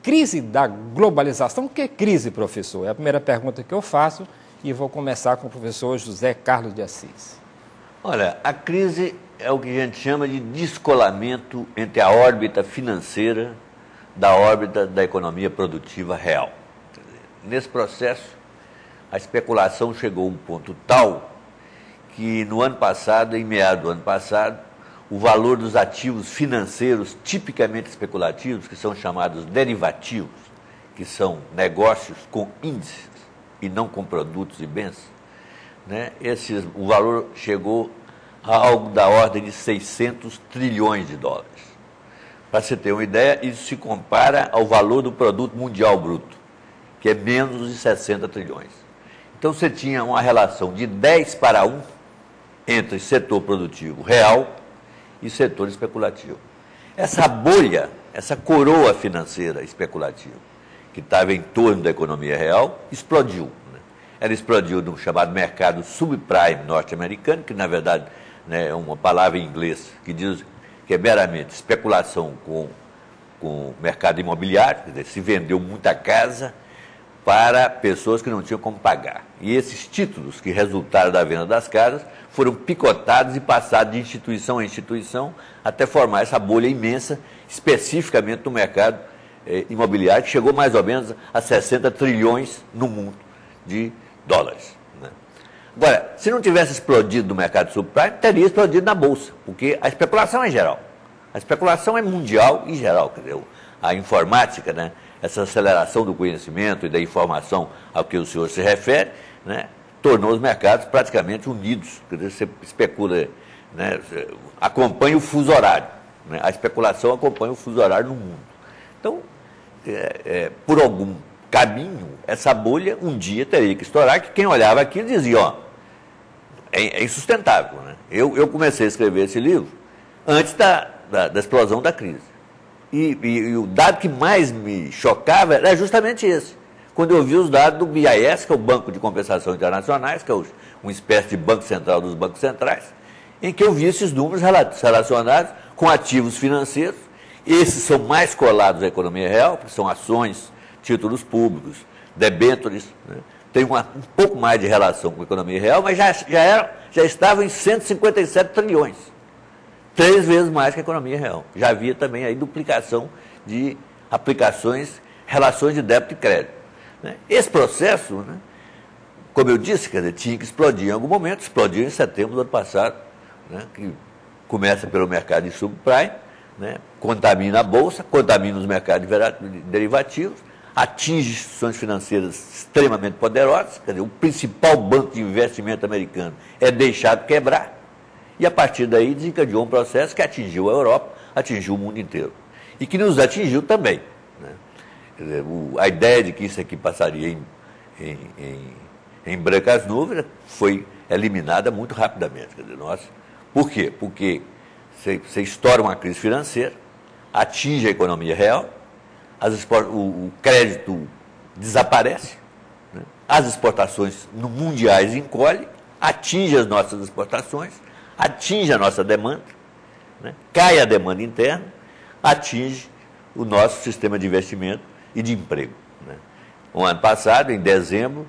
crise da globalização. O que é crise, professor? É a primeira pergunta que eu faço e vou começar com o professor José Carlos de Assis. Olha, a crise é o que a gente chama de descolamento entre a órbita financeira da órbita da economia produtiva real. Nesse processo, a especulação chegou a um ponto tal que no ano passado, em meados do ano passado, o valor dos ativos financeiros tipicamente especulativos, que são chamados derivativos, que são negócios com índices e não com produtos e bens, né? O valor chegou a algo da ordem de 600 trilhões de dólares. Para você ter uma ideia, isso se compara ao valor do produto mundial bruto, que é menos de 60 trilhões. Então você tinha uma relação de 10:1 entre setor produtivo real e setor especulativo. Essa bolha, essa coroa financeira especulativa, que estava em torno da economia real, explodiu. Né? Ela explodiu no chamado mercado subprime norte-americano, que na verdade, né, é uma palavra em inglês que diz que é meramente especulação com o mercado imobiliário, quer dizer, se vendeu muita casa para pessoas que não tinham como pagar. E esses títulos que resultaram da venda das casas foram picotados e passados de instituição a instituição até formar essa bolha imensa, especificamente no mercado imobiliário, que chegou mais ou menos a 60 trilhões no mundo de dólares. Né? Agora, se não tivesse explodido no mercado subprime, teria explodido na Bolsa, porque a especulação é geral. A especulação é mundial e geral. Quer dizer, a informática, né? Essa aceleração do conhecimento e da informação ao que o senhor se refere, né, tornou os mercados praticamente unidos. Quer dizer, você especula, né, acompanha o fuso horário. Né, a especulação acompanha o fuso horário no mundo. Então, por algum caminho, essa bolha um dia teria que estourar, que quem olhava aquilo dizia, ó, é insustentável. Né? Eu comecei a escrever esse livro antes da explosão da crise. E o dado que mais me chocava era justamente esse. Quando eu vi os dados do BIS, que é o Banco de Compensação Internacionais, que é uma espécie de banco central dos bancos centrais, em que eu vi esses números relacionados com ativos financeiros. Esses são mais colados à economia real, porque são ações, títulos públicos, debêntures, né? Tem um pouco mais de relação com a economia real, mas já estavam em 157 trilhões. 3 vezes mais que a economia real. Já havia também aí duplicação de aplicações, relações de débito e crédito. Né? Esse processo, né, como eu disse, quer dizer, tinha que explodir em algum momento, explodiu em setembro do ano passado, né, que começa pelo mercado de subprime, né, contamina a Bolsa, contamina os mercados de derivativos, atinge instituições financeiras extremamente poderosas, quer dizer, o principal banco de investimento americano é deixado quebrar. E a partir daí desencadeou um processo que atingiu a Europa, atingiu o mundo inteiro. E que nos atingiu também. Né? Quer dizer, a ideia de que isso aqui passaria em brancas nuvens foi eliminada muito rapidamente. Quer dizer, por quê? Porque você estoura uma crise financeira, atinge a economia real, o crédito desaparece, né? As exportações mundiais encolhem, atinge as nossas exportações, atinge a nossa demanda, né? Cai a demanda interna, atinge o nosso sistema de investimento e de emprego. Né? O ano passado, em dezembro,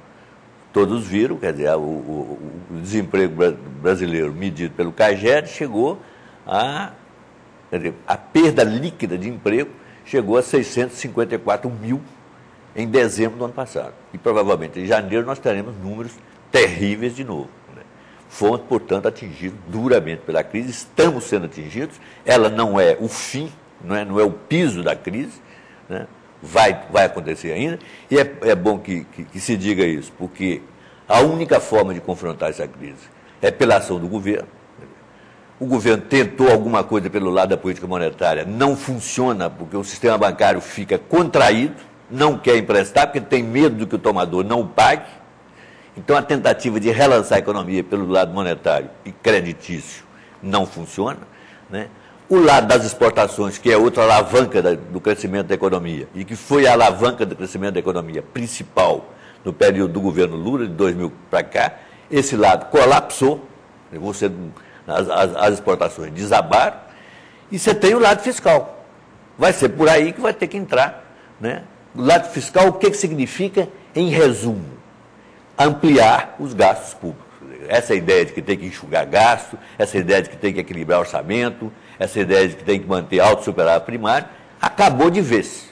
todos viram, quer dizer, o desemprego brasileiro medido pelo CAGED chegou quer dizer, a perda líquida de emprego chegou a 654 mil em dezembro do ano passado. E provavelmente em janeiro nós teremos números terríveis de novo. Fomos, portanto, atingidos duramente pela crise, estamos sendo atingidos, ela não é o fim, não é o piso da crise, né? vai acontecer ainda, e é bom que se diga isso, porque a única forma de confrontar essa crise é pela ação do governo. O governo tentou alguma coisa pelo lado da política monetária, não funciona, porque o sistema bancário fica contraído, não quer emprestar, porque tem medo do que o tomador não pague. Então, a tentativa de relançar a economia pelo lado monetário e creditício não funciona. Né? O lado das exportações, que é outra alavanca do crescimento da economia, e que foi a alavanca do crescimento da economia principal no período do governo Lula, de 2000 para cá, esse lado colapsou, as exportações desabaram, e você tem o lado fiscal. Vai ser por aí que vai ter que entrar né? O lado fiscal, o que significa, em resumo? Ampliar os gastos públicos. Essa ideia de que tem que enxugar gasto, essa ideia de que tem que equilibrar orçamento, essa ideia de que tem que manter alto superávit primário, acabou de vez.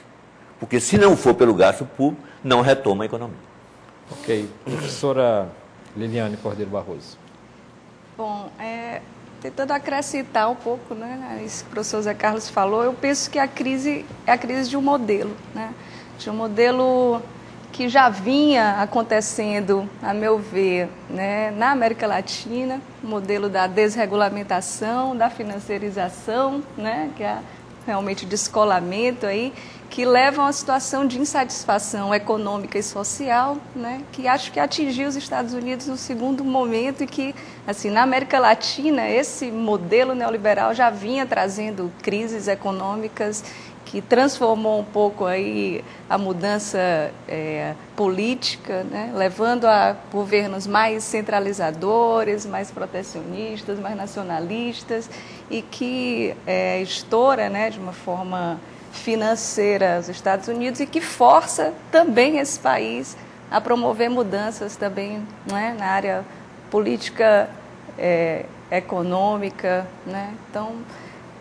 Porque se não for pelo gasto público, não retoma a economia. Ok. Professora Liliane Cordeiro Barroso. Bom, tentando acrescentar um pouco, né, isso que o professor Zé Carlos falou, eu penso que a crise é a crise de um modelo, né, de um modelo que já vinha acontecendo, a meu ver, né, na América Latina, o modelo da desregulamentação, da financiarização, né, que é realmente o descolamento aí, que leva a uma situação de insatisfação econômica e social, né, que acho que atingiu os Estados Unidos no segundo momento e que, assim, na América Latina, esse modelo neoliberal já vinha trazendo crises econômicas que transformou um pouco aí a mudança política, né, levando a governos mais centralizadores, mais protecionistas, mais nacionalistas e que estoura, né, de uma forma financeira os Estados Unidos e que força também esse país a promover mudanças também, né, na área política, econômica, né? Então,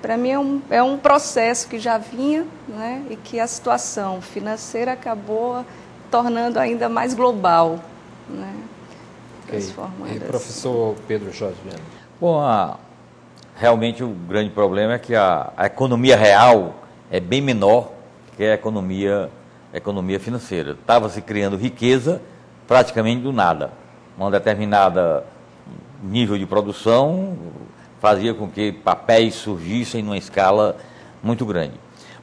para mim é um processo que já vinha, né, e que a situação financeira acabou tornando ainda mais global, né? Okay. E professor Pedro Jorge Viana? Bom, realmente o grande problema é que a economia real é bem menor que a economia financeira. Estava se criando riqueza praticamente do nada. Uma determinada nível de produção fazia com que papéis surgissem numa escala muito grande.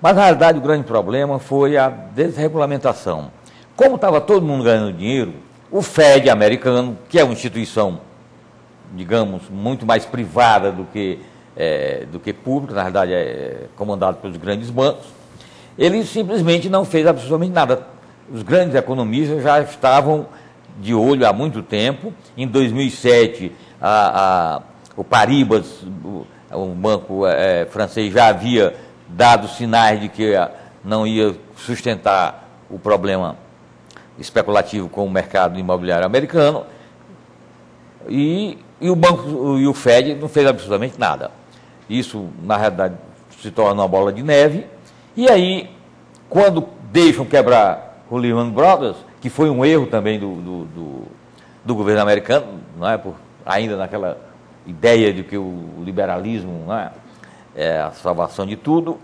Mas, na realidade, o grande problema foi a desregulamentação. Como estava todo mundo ganhando dinheiro, o Fed americano, que é uma instituição, digamos, muito mais privada do que pública, na verdade é comandado pelos grandes bancos, ele simplesmente não fez absolutamente nada. Os grandes economistas já estavam de olho há muito tempo. Em 2007, o Paribas, o banco francês, já havia dado sinais de que não ia sustentar o problema especulativo com o mercado imobiliário americano, e o Fed não fez absolutamente nada. Isso, na realidade, se torna uma bola de neve, e aí, quando deixam quebrar o Lehman Brothers, que foi um erro também do governo americano, não é, ainda naquela ideia de que o liberalismo, não é a salvação de tudo,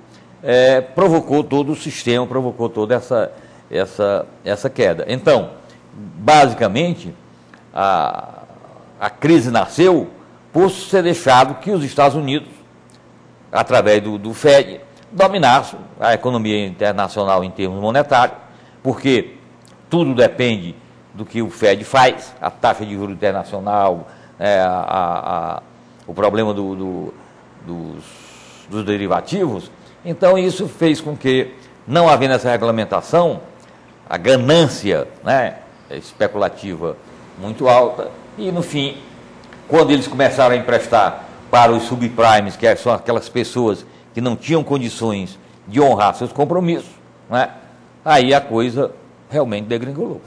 provocou todo o sistema, provocou toda essa queda. Então, basicamente, a crise nasceu por ser deixado que os Estados Unidos, através do Fed, dominassem a economia internacional em termos monetários, porque tudo depende do que o Fed faz, a taxa de juros internacional, o problema dos derivativos. Então, isso fez com que, não havendo essa regulamentação, a ganância, né, especulativa muito alta, e, no fim, quando eles começaram a emprestar para os subprimes, que são aquelas pessoas que não tinham condições de honrar seus compromissos, né, aí a coisa realmente degringolou.